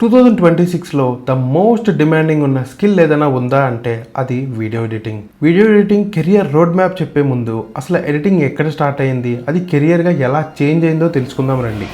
2026లో the most demanding ఉన్న skill ఏదైనా ఉందా అంటే అది video editing. Video editing career road map చెప్పే ముందు అసలు ఎడిటింగ్ ఎక్కడ స్టార్ట్ అయింది, అది కెరియర్గా ఎలా చేంజ్ అయిందో తెలుసుకుందాం రండి.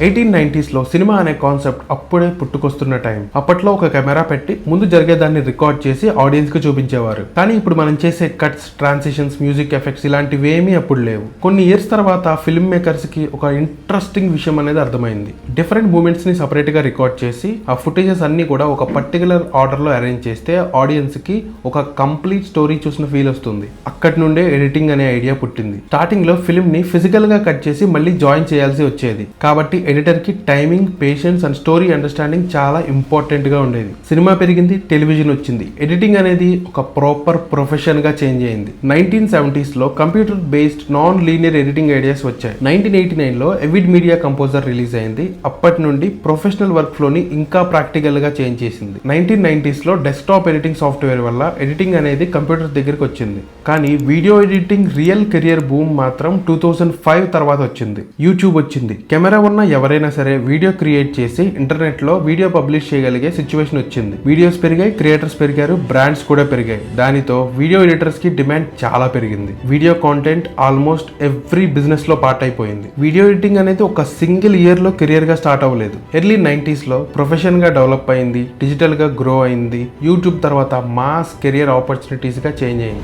1890sలో సినిమా అనే కాన్సెప్ట్ అప్పుడే పుట్టుకొస్తున్న టైం. అప్పట్లో ఒక కెమెరా పెట్టి ముందు జరిగేదాన్ని రికార్డ్ చేసి ఆడియన్స్ కి చూపించేవారు. కానీ ఇప్పుడు మనం చేసే కట్స్, ట్రాన్సిషన్స్, మ్యూజిక్ ఎఫెక్ట్స్ ఇలాంటివి ఏమీ అప్పుడు లేవు. కొన్ని ఇయర్స్ తర్వాత ఫిల్మ్ మేకర్స్ కి ఒక ఇంట్రెస్టింగ్ విషయం అనేది అర్థమైంది. డిఫరెంట్ మూమెంట్స్ ని సపరేట్ గా రికార్డ్ చేసి ఆ ఫుటేజెస్ అన్ని కూడా ఒక పర్టికులర్ ఆర్డర్ లో అరేంజ్ చేస్తే ఆడియన్స్ కి ఒక కంప్లీట్ స్టోరీ చూసిన ఫీల్ వస్తుంది. అక్కడి నుండే ఎడిటింగ్ అనే ఐడియా పుట్టింది. స్టార్టింగ్ లో ఫిల్మ్ ని ఫిజికల్ గా కట్ చేసి మళ్ళీ జాయిన్ చేయాల్సి వచ్చేది. కాబట్టి ఎడిటర్ కి timing, patience and story understanding చాలా ఇంపార్టెంట్ గా ఉండేది. సినిమా పెరిగింది, టెలివిజన్ వచ్చింది. ఎడిటింగ్ అనేది ఒక ప్రాపర్ ప్రొఫెషన్ గా చేంజ్ అయింది. 1970sలో computer based non linear editing ideas వచ్చాయి. 1989లో ఎవిడ్ మీడియా కంపోజర్ రిలీజ్ అయింది. అప్పటి నుండి ప్రొఫెషనల్ వర్క్ ఫ్లో ని ఇంకా ప్రాక్టికల్ గా చేంజ్ చేసింది. 1990sలో డెస్క్టాప్ ఎడిటింగ్ సాఫ్ట్వేర్ వల్ల ఎడిటింగ్ అనేది కంప్యూటర్ దగ్గరికి వచ్చింది. కానీ video editing real career boom మాత్రం 2005 తర్వాత వచ్చింది. యూట్యూబ్ వచ్చింది. కెమెరా ఉన్న ఎవరైనా సరే వీడియో క్రియేట్ చేసి ఇంటర్నెట్ లో వీడియో పబ్లిష్ చేయగలిగే సిచ్యువేషన్ వచ్చింది. వీడియోస్ పెరిగాయి, క్రియేటర్స్ పెరిగారు, బ్రాండ్స్ కూడా పెరిగాయి. దానితో వీడియో ఎడిటర్స్ కి డిమాండ్ చాలా పెరిగింది. Video content almost every business లో పార్ట్ అయిపోయింది. వీడియో ఎడిటింగ్ అనేది ఒక సింగిల్ ఇయర్ లో కెరియర్ గా స్టార్ట్ అవ్వలేదు. ఎర్లీ 90sలో ప్రొఫెషన్ గా డెవలప్ అయింది, డిజిటల్ గా గ్రో అయింది. యూట్యూబ్ తర్వాత మాస్ కెరియర్ ఆపర్చునిటీస్ గా చేంజ్ అయింది.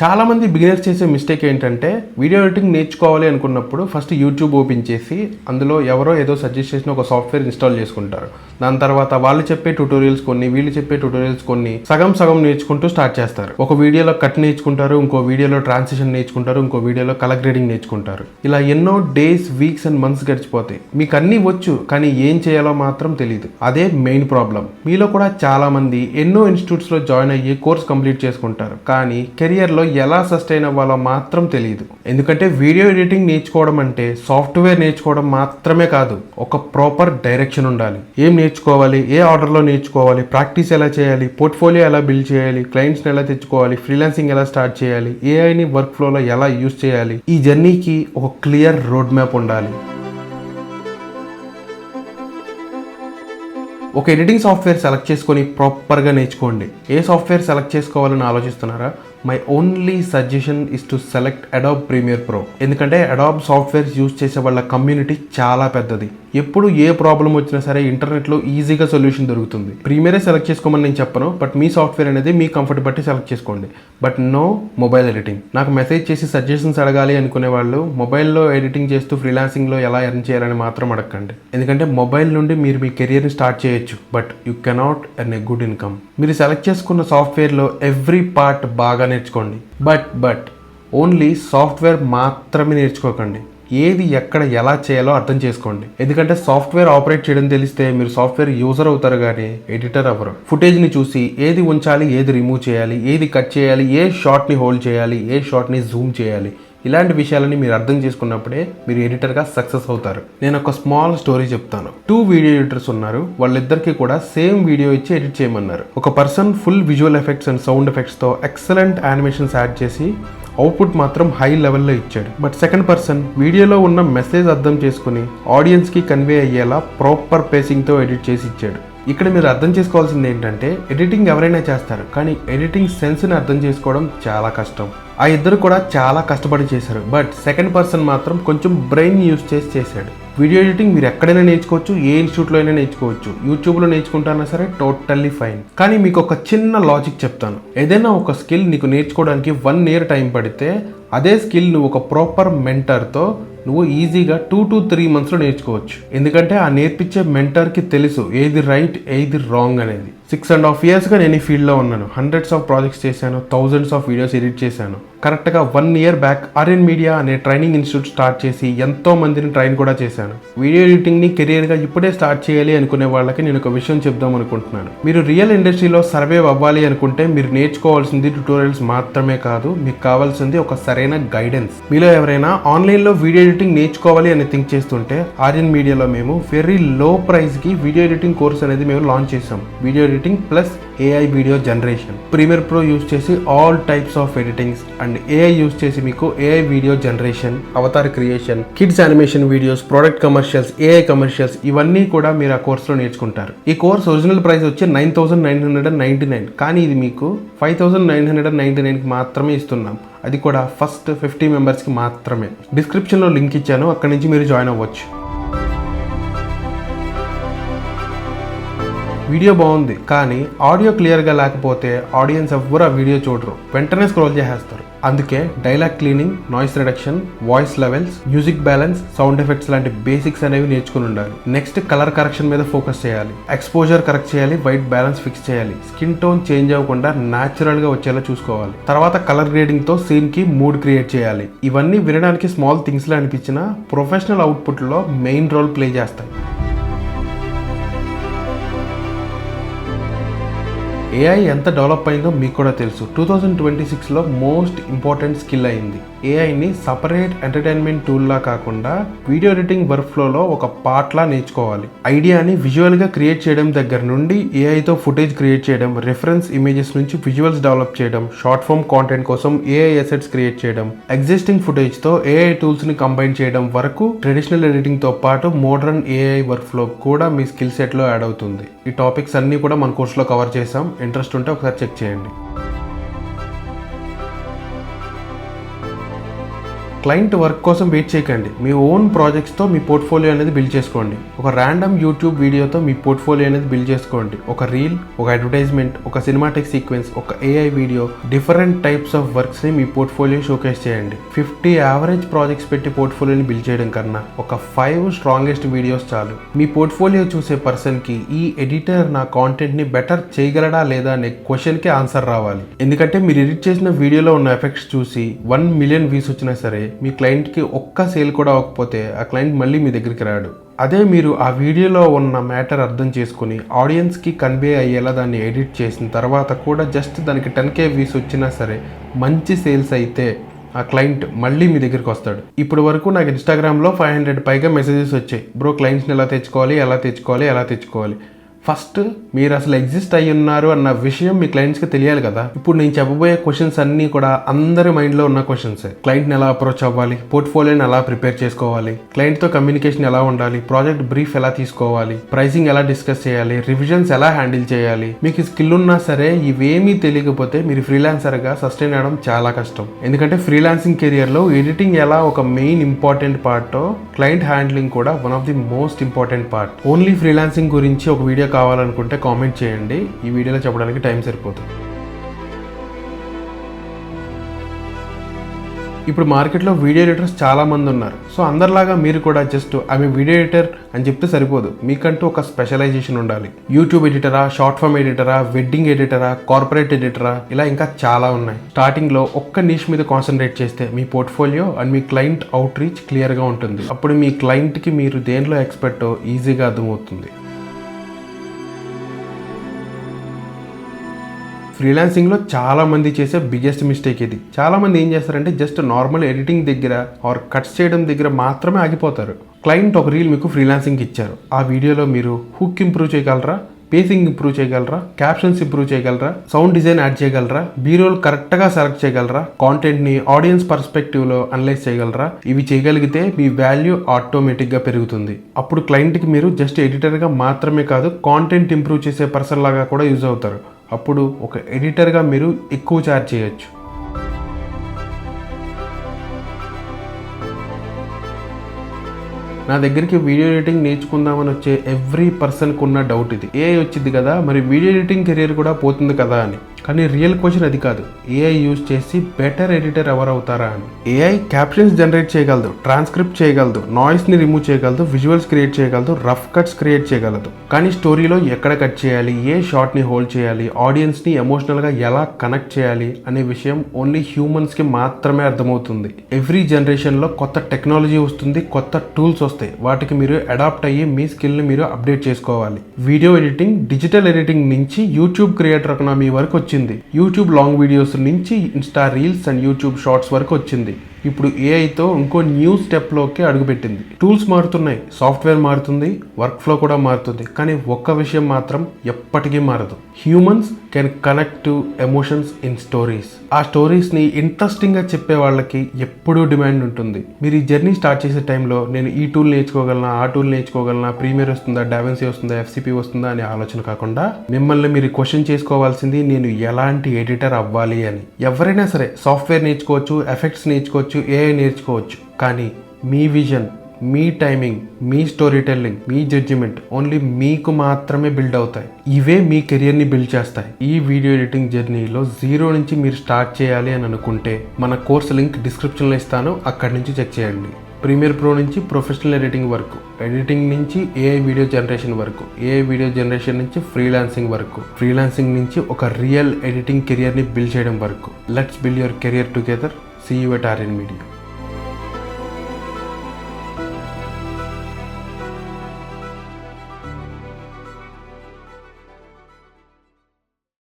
చాలా మంది బిగినర్స్ చేసే మిస్టేక్ ఏంటంటే వీడియో ఎడిటింగ్ నేర్చుకోవాలి అనుకున్నప్పుడు ఫస్ట్ యూట్యూబ్ ఓపెన్ చేసి అందులో ఎవరో ఏదో సజెస్ట్ చేసిన ఒక సాఫ్ట్వేర్ ఇన్స్టాల్ చేసుకుంటారు. దాని తర్వాత వాళ్ళు చెప్పే ట్యూటోరియల్స్ కొన్ని, వీళ్ళు చెప్పే ట్యూటోరియల్స్ కొన్ని సగం నేర్చుకుంటూ స్టార్ట్ చేస్తారు. ఒక వీడియోలో కట్ నేర్చుకుంటారు, ఇంకో వీడియోలో ట్రాన్సిషన్ నేర్చుకుంటారు, ఇంకో వీడియోలో కలర్ గ్రేడింగ్ నేర్చుకుంటారు. ఇలా ఎన్నో డేస్, వీక్స్ అండ్ మంత్స్ గడిచిపోతాయి. మీకు అన్నీ వచ్చు కానీ ఏం చేయాలో మాత్రం తెలియదు. అదే మెయిన్ ప్రాబ్లం. మీలో కూడా చాలా మంది ఎన్నో ఇన్స్టిట్యూట్స్ లో జాయిన్ అయ్యి కోర్స్ కంప్లీట్ చేసుకుంటారు, కానీ కెరియర్ లో ఎలా సస్టైన్ అవ్వాలో మాత్రం తెలియదు. ఎందుకంటే వీడియో ఎడిటింగ్ నేర్చుకోవడం అంటే సాఫ్ట్వేర్ నేర్చుకోవడం మాత్రమే కాదు, ఒక ప్రాపర్ డైరెక్షన్ ఉండాలి. ఏం నేర్చుకోవాలి, ఏ ఆర్డర్లో నేర్చుకోవాలి, ప్రాక్టీస్ ఎలా చేయాలి, పోర్ట్ఫోలియో ఎలా బిల్డ్ చేయాలి, క్లయింట్స్ని ఎలా తెచ్చుకోవాలి, ఫ్రీలాన్సింగ్ ఎలా స్టార్ట్ చేయాలి, ఏఐని వర్క్ ఫ్లోలో ఎలా యూజ్ చేయాలి. ఈ జర్నీకి ఒక క్లియర్ రోడ్ మ్యాప్ ఉండాలి. ఒక ఎడిటింగ్ సాఫ్ట్వేర్ సెలెక్ట్ చేసుకొని ప్రాపర్గా నేర్చుకోండి. ఏ సాఫ్ట్వేర్ సెలెక్ట్ చేసుకోవాలని ఆలోచిస్తున్నారా? My only suggestion is to select Adobe Premiere Pro. ఎందుకంటే అడాబ్ సాఫ్ట్వేర్స్ యూజ్ చేసే వాళ్ళ కమ్యూనిటీ చాలా పెద్దది. ఎప్పుడు ఏ ప్రాబ్లం వచ్చినా సరే ఇంటర్నెట్లో ఈజీగా సొల్యూషన్ దొరుకుతుంది. ప్రీమియరే సెలెక్ట్ చేసుకోమని నేను చెప్పను, బట్ మీ సాఫ్ట్వేర్ అనేది మీ కంఫర్ట్ బట్టి సెలెక్ట్ చేసుకోండి. But no mobile editing. నాకు మెసేజ్ చేసి సజెషన్స్ అడగాలి అనుకునే వాళ్ళు మొబైల్లో ఎడిటింగ్ చేస్తూ ఫ్రీలాన్సింగ్లో ఎలా ఎర్న్ చేయాలని మాత్రం అడగండి. ఎందుకంటే మొబైల్ నుండి మీరు మీ కెరియర్ని స్టార్ట్ చేయొచ్చు, but you cannot earn a good income. మీరు సెలెక్ట్ చేసుకున్న సాఫ్ట్వేర్లో ఎవ్రీ పార్ట్ బాగా నేర్చుకోండి. బట్ ఓన్లీ సాఫ్ట్వేర్ మాత్రమే నేర్చుకోకండి. ఏది ఎక్కడ ఎలా చేయాలో అర్థం చేసుకోండి. ఎందుకంటే సాఫ్ట్వేర్ ఆపరేట్ చేయడం తెలిస్తే మీరు సాఫ్ట్వేర్ యూజర్ అవుతారు కానీ ఎడిటర్ అవ్వరు. ఫుటేజ్ని చూసి ఏది ఉంచాలి, ఏది రిమూవ్ చేయాలి, ఏది కట్ చేయాలి, ఏ షాట్ని హోల్డ్ చేయాలి, ఏ షాట్ని జూమ్ చేయాలి, ఇలాంటి విషయాలని మీరు అర్థం చేసుకున్నప్పుడే మీరు ఎడిటర్గా సక్సెస్ అవుతారు. నేను ఒక స్మాల్ స్టోరీ చెప్తాను. 2 వీడియో ఎడిటర్స్ ఉన్నారు. వాళ్ళిద్దరికి కూడా సేమ్ వీడియో ఇచ్చి ఎడిట్ చేయమన్నారు. ఒక person full visual effects and sound ఎఫెక్ట్స్తో ఎక్సలెంట్ యానిమేషన్స్ యాడ్ చేసి అవుట్పుట్ మాత్రం హై లెవెల్లో ఇచ్చాడు. బట్ సెకండ్ పర్సన్ వీడియోలో ఉన్న మెసేజ్ అర్థం చేసుకుని ఆడియన్స్కి కన్వే అయ్యేలా ప్రాపర్ పేసింగ్తో ఎడిట్ చేసి ఇచ్చాడు. ఇక్కడ మీరు అర్థం చేసుకోవాల్సింది ఏంటంటే ఎడిటింగ్ ఎవరైనా చేస్తారు, కానీ ఎడిటింగ్ సెన్స్ని అర్థం చేసుకోవడం చాలా కష్టం. ఆ ఇద్దరు కూడా చాలా కష్టపడి చేశారు, బట్ సెకండ్ పర్సన్ మాత్రం కొంచెం బ్రెయిన్ యూజ్ చేసి చేశాడు. వీడియో ఎడిటింగ్ మీరు ఎక్కడైనా నేర్చుకోవచ్చు, ఏ ఇన్స్టిట్యూట్లో అయినా నేర్చుకోవచ్చు. యూట్యూబ్లో నేర్చుకుంటానా సరే టోటల్లీ ఫైన్. కానీ మీకు ఒక చిన్న లాజిక్ చెప్తాను. ఏదైనా ఒక స్కిల్ నీకు నేర్చుకోవడానికి 1 year టైం పడితే అదే స్కిల్ నువ్వు ఒక ప్రాపర్ మెంటర్తో నువ్వు ఈజీగా 2 to 3 monthsలో నేర్చుకోవచ్చు. ఎందుకంటే ఆ నేర్పించే మెంటర్కి తెలుసు ఏది రైట్, ఏది రాంగ్ అనేది. 6.5 yearsగా నేను ఈ ఫీల్డ్లో ఉన్నాను. హండ్రెడ్స్ ఆఫ్ ప్రాజెక్ట్స్ చేశాను, థౌజండ్స్ ఆఫ్ వీడియోస్ ఎడిట్ చేశాను. కరెక్ట్గా 1 year బ్యాక్ ఆర్యన్ మీడియా అనే ట్రైనింగ్ ఇన్స్టిట్యూట్ స్టార్ట్ చేసి ఎంతో మందిని ట్రైన్ కూడా చేశాను. వీడియో ఎడిటింగ్ని కెరియర్గా ఇప్పుడే స్టార్ట్ చేయాలి అనుకునే వాళ్ళకి నేను ఒక విషయం చెప్దాం అనుకుంటున్నాను. మీరు రియల్ ఇండస్ట్రీలో సర్వైవ్ అవ్వాలి అనుకుంటే మీరు నేర్చుకోవాల్సింది ట్యూటోరియల్స్ మాత్రమే కాదు, మీకు కావాల్సింది ఒక సరైన గైడెన్స్. మీలో ఎవరైనా ఆన్లైన్లో వీడియో ఎడిటింగ్ నేర్చుకోవాలి అని థింక్ చేస్తుంటే ఆర్యన్ మీడియాలో మేము వెరీ లో ప్రైస్కి వీడియో ఎడిటింగ్ కోర్స్ అనేది మేము లాంచ్ చేసాం. Video editing plus AI video generation. Premiere pro use చేసి all types of editings and AI use చేసి మీకు AI video generation, avatar creation, kids animation videos, product commercials, AI commercials ఇవన్నీ కూడా మీరు ఆ కోర్సులో నేర్చుకుంటారు. ఈ కోర్స్ ఒరిజినల్ ప్రైస్ వచ్చి 9,999, కానీ ఇది మీకు 5,999కి మాత్రమే ఇస్తున్నాం. అది కూడా ఫస్ట్ 50 మెంబర్స్కి మాత్రమే. డిస్క్రిప్షన్లో లింక్ ఇచ్చాను, అక్కడి నుంచి మీరు జాయిన్ అవ్వచ్చు. వీడియో బాగుంది కానీ ఆడియో క్లియర్గా లేకపోతే ఆడియన్స్ ఎవ్వరు ఆ వీడియో చూడరు, వెంటనే స్క్రోల్ చేసేస్తారు. అందుకే dialogue cleaning, noise reduction, voice levels, music balance, sound effects లాంటి బేసిక్స్ అనేవి నేర్చుకుని ఉండాలి. నెక్స్ట్ కలర్ కరెక్షన్ మీద ఫోకస్ చేయాలి, ఎక్స్పోజర్ కరెక్ట్ చేయాలి, వైట్ బ్యాలెన్స్ ఫిక్స్ చేయాలి, స్కిన్ టోన్ చేంజ్ అవ్వకుండా న్యాచురల్గా వచ్చేలా చూసుకోవాలి. తర్వాత కలర్ గ్రేడింగ్తో సీన్కి మూడ్ క్రియేట్ చేయాలి. ఇవన్నీ వినడానికి స్మాల్ థింగ్స్లో అనిపించిన ప్రొఫెషనల్ అవుట్పుట్లో మెయిన్ రోల్ ప్లే చేస్తాయి. AI ఎంత డెవలప్ అయిందో మీకు కూడా తెలుసు. 2026లో మోస్ట్ ఇంపార్టెంట్ స్కిల్ అయింది. AIని సపరేట్ ఎంటర్టైన్మెంట్ టూల్లా కాకుండా వీడియో ఎడిటింగ్ వర్క్ ఫ్లోలో ఒక పార్ట్లా నేర్చుకోవాలి. ఐడియాని విజువల్గా క్రియేట్ చేయడం దగ్గర నుండి AIతో ఫుటేజ్ క్రియేట్ చేయడం, రిఫరెన్స్ ఇమేజెస్ నుంచి విజువల్స్ డెవలప్ చేయడం, షార్ట్ ఫామ్ కాంటెంట్ కోసం AI అసెట్స్ క్రియేట్ చేయడం, ఎగ్జిస్టింగ్ ఫుటేజ్తో AI టూల్స్ని కంబైన్ చేయడం వరకు ట్రెడిషనల్ ఎడిటింగ్తో పాటు మోడర్న్ AI వర్క్ ఫ్లో కూడా మీ స్కిల్ సెట్లో యాడ్ అవుతుంది. ఈ టాపిక్స్ అన్నీ కూడా మన కోర్సులో కవర్ చేసాం. ఇంట్రెస్ట్ ఉంటే ఒకసారి చెక్ చేయండి. క్లయింట్ వర్క్ కోసం వెయిట్ చేయకండి. మీ ఓన్ ప్రాజెక్ట్స్తో మీ పోర్ట్ఫోలియో అనేది బిల్డ్ చేసుకోండి. ఒక ర్యాండమ్ యూట్యూబ్ వీడియోతో మీ పోర్ట్ఫోలియో అనేది బిల్డ్ చేసుకోండి. ఒక రీల్, ఒక అడ్వర్టైజ్మెంట్, ఒక సినిమాటిక్ సీక్వెన్స్, ఒక AI video, different types of వర్క్స్ని మీ పోర్ట్ఫోలియో షోకేస్ చేయండి. 50 యావరేజ్ ప్రాజెక్ట్స్ పెట్టి పోర్ట్ఫోలియోని బిల్డ్ చేయడం కన్నా ఒక 5 స్ట్రాంగెస్ట్ వీడియోస్ చాలు. మీ పోర్ట్ఫోలియో చూసే పర్సన్కి ఈ ఎడిటర్ నా కాంటెంట్ని బెటర్ చేయగలడా లేదా అనే క్వశ్చన్కి ఆన్సర్ రావాలి. ఎందుకంటే మీరు ఎడిట్ చేసిన వీడియోలో ఉన్న ఎఫెక్ట్స్ చూసి 1 million వ్యూస్ వచ్చినా సరే మీ క్లయింట్కి ఒక్క సేల్ కూడా అవ్వకపోతే ఆ క్లయింట్ మళ్ళీ మీ దగ్గరికి రాడు. అదే మీరు ఆ వీడియోలో ఉన్న మ్యాటర్ అర్థం చేసుకుని ఆడియన్స్కి కన్వే అయ్యేలా దాన్ని ఎడిట్ చేసిన తర్వాత కూడా జస్ట్ దానికి 10K వ్యూస్ వచ్చినా సరే మంచి సేల్స్ అయితే ఆ క్లయింట్ మళ్ళీ మీ దగ్గరికి వస్తాడు. ఇప్పుడు వరకు నాకు ఇన్స్టాగ్రామ్లో 500 పైగా మెసేజెస్ వచ్చాయి. బ్రో క్లయింట్స్ని ఎలా తెచ్చుకోవాలి. ఫస్ట్ మీరు అసలు ఎగ్జిస్ట్ అయ్యి ఉన్నారు అన్న విషయం మీ క్లయింట్స్కి తెలియాలి కదా. ఇప్పుడు నేను చెప్పబోయే క్వశ్చన్స్ అన్నీ కూడా అందరి మైండ్లో ఉన్న క్వశ్చన్సే. క్లయింట్ని ఎలా అప్రోచ్ అవ్వాలి, పోర్ట్ఫోలియోని ఎలా ప్రిపేర్ చేసుకోవాలి, క్లయింట్తో కమ్యూనికేషన్ ఎలా ఉండాలి, ప్రాజెక్ట్ బ్రీఫ్ ఎలా తీసుకోవాలి, ప్రైసింగ్ ఎలా డిస్కస్ చేయాలి, రివిజన్స్ ఎలా హ్యాండిల్ చేయాలి. మీకు స్కిల్ ఉన్నా సరే ఇవేమీ తెలియకపోతే మీరు ఫ్రీలాన్సర్గా సస్టైన్ అవ్వడం చాలా కష్టం. ఎందుకంటే ఫ్రీలాన్సింగ్ కెరియర్లో ఎడిటింగ్ ఎలా ఒక మెయిన్ ఇంపార్టెంట్ పార్టో క్లయింట్ హ్యాండ్లింగ్ కూడా one of the most important part. Only freelancing గురించి ఒక వీడియో కావాలనుకుంటే కామెంట్ చేయండి, ఈ వీడియోలో చెప్పడానికి టైం సరిపోతుంది. ఇప్పుడు మార్కెట్లో వీడియో ఎడిటర్స్ చాలా మంది ఉన్నారు. సో అందరిలాగా మీరు కూడా జస్ట్ ఆమె వీడియో ఎడిటర్ అని చెప్తే సరిపోదు, మీకంటూ ఒక స్పెషలైజేషన్ ఉండాలి. యూట్యూబ్ ఎడిటరా, షార్ట్ ఫామ్ ఎడిటరా, వెడ్డింగ్ ఎడిటరా, కార్పొరేట్ ఎడిటరా, ఇలా ఇంకా చాలా ఉన్నాయి. స్టార్టింగ్లో ఒక్క నిష్ మీద కాన్సన్ట్రేట్ చేస్తే మీ పోర్ట్ఫోలియో అండ్ మీ క్లయింట్ అవుట్ రీచ్ క్లియర్గా ఉంటుంది. అప్పుడు మీ క్లయింట్కి మీరు దేనిలో ఎక్స్పర్టో ఈజీగా అర్థమవుతుంది. ఫ్రీలాన్సింగ్లో చాలామంది చేసే బిగ్గెస్ట్ మిస్టేక్ ఇది. చాలామంది ఏం చేస్తారంటే జస్ట్ నార్మల్ ఎడిటింగ్ దగ్గర ఆర్ కట్స్ చేయడం దగ్గర మాత్రమే ఆగిపోతారు. క్లయింట్ ఒక రీల్ మీకు ఫ్రీలాన్సింగ్ ఇచ్చారు. ఆ వీడియోలో మీరు హుక్ ఇంప్రూవ్ చేయగలరా, పేసింగ్ ఇంప్రూవ్ చేయగలరా, క్యాప్షన్స్ ఇంప్రూవ్ చేయగలరా, సౌండ్ డిజైన్ యాడ్ చేయగలరా, బీరోల్ కరెక్ట్గా సెలెక్ట్ చేయగలరా, కాంటెంట్ని ఆడియన్స్ పర్స్పెక్టివ్లో అనలైజ్ చేయగలరా. ఇవి చేయగలిగితే మీ వాల్యూ ఆటోమేటిక్గా పెరుగుతుంది. అప్పుడు క్లయింట్కి మీరు జస్ట్ ఎడిటర్గా మాత్రమే కాదు, కాంటెంట్ ఇంప్రూవ్ చేసే పర్సన్ లాగా కూడా యూజ్ అవుతారు. అప్పుడు ఒక ఎడిటర్గా మీరు ఎక్కువ ఛార్జ్ చేయొచ్చు. నా దగ్గరికి వీడియో ఎడిటింగ్ నేర్చుకుందామని వచ్చే ఎవ్రీ పర్సన్కి ఉన్న డౌట్ ఇది. AI వచ్చింది కదా, మరి వీడియో ఎడిటింగ్ కెరీర్ కూడా పోతుంది కదా అని. కానీ రియల్ క్వశ్చన్ అది కాదు, ఏఐ యూజ్ చేసి బెటర్ ఎడిటర్ ఎవరు అవుతారా అని. ఏఐ క్యాప్షన్స్ జనరేట్ చేయగలదు, ట్రాన్స్క్రిప్ట్ చేయగలదు, నాయిస్ని రిమూవ్ చేయగలదు, విజువల్స్ క్రియేట్ చేయగలదు, రఫ్ కట్స్ క్రియేట్ చేయగలదు. కానీ స్టోరీలో ఎక్కడ కట్ చేయాలి, ఏ షాట్ని హోల్డ్ చేయాలి, ఆడియన్స్ని ఎమోషనల్గా ఎలా కనెక్ట్ చేయాలి అనే విషయం ఓన్లీ హ్యూమన్స్కి మాత్రమే అర్థమవుతుంది. ఎవ్రీ జనరేషన్లో కొత్త టెక్నాలజీ వస్తుంది, కొత్త టూల్స్ వస్తాయి. వాటికి మీరు అడాప్ట్ అయ్యి మీ స్కిల్ని మీరు అప్డేట్ చేసుకోవాలి. వీడియో ఎడిటింగ్ డిజిటల్ ఎడిటింగ్ నుంచి యూట్యూబ్ క్రియేటర్ ఎకానమీ వరకు వచ్చింది. యూట్యూబ్ లాంగ్ వీడియోస్ నుంచి Insta reels and YouTube shorts వరకు వచ్చింది. ఇప్పుడు ఏఐతో ఇంకో న్యూ స్టెప్లోకి అడుగుపెట్టింది. టూల్స్ మారుతున్నాయి, సాఫ్ట్వేర్ మారుతుంది, వర్క్ ఫ్లో కూడా మారుతుంది. కానీ ఒక్క విషయం మాత్రం ఎప్పటికీ మారదు, humans can connect to emotions in stories. ఆ స్టోరీస్ని ఇంట్రెస్టింగ్గా చెప్పే వాళ్ళకి ఎప్పుడూ డిమాండ్ ఉంటుంది. మీరు ఈ జర్నీ స్టార్ట్ చేసే టైంలో నేను ఈ టూల్ నేర్చుకోగలనా, ఆ టూల్ నేర్చుకోగలనా, ప్రీమియర్ వస్తుందా, డావెన్సీ వస్తుందా, ఎఫ్సిపి వస్తుందా అనే ఆలోచన కాకుండా మిమ్మల్ని మీరు క్వశ్చన్ చేసుకోవాల్సింది నేను ఎలాంటి ఎడిటర్ అవ్వాలి అని. ఎవరైనా సరే సాఫ్ట్వేర్ నేర్చుకోవచ్చు, ఎఫెక్ట్స్ నేర్చుకోవచ్చు, ఏఐ నేర్చుకోవచ్చు. కానీ మీ విజన్, మీ టైమింగ్, మీ స్టోరీ టెల్లింగ్, మీ జడ్జిమెంట్ ఓన్లీ మీకు మాత్రమే బిల్డ్ అవుతాయి. ఇవే మీ కెరియర్ని బిల్డ్ చేస్తాయి. ఈ వీడియో ఎడిటింగ్ జర్నీలో జీరో నుంచి మీరు స్టార్ట్ చేయాలి అని అనుకుంటే మన కోర్స్ లింక్ డిస్క్రిప్షన్లో ఇస్తాను, అక్కడి నుంచి చెక్ చేయండి. ప్రీమియర్ ప్రో నుంచి ప్రొఫెషనల్ ఎడిటింగ్ వరకు, ఎడిటింగ్ నుంచి ఏఐ వీడియో జనరేషన్ వరకు, ఏఐ వీడియో జనరేషన్ నుంచి ఫ్రీలాన్సింగ్ వరకు, ఫ్రీలాన్సింగ్ నుంచి ఒక రియల్ ఎడిటింగ్ కెరియర్ని బిల్డ్ చేయడం వరకు. Let's build your career together. See you at RN Media.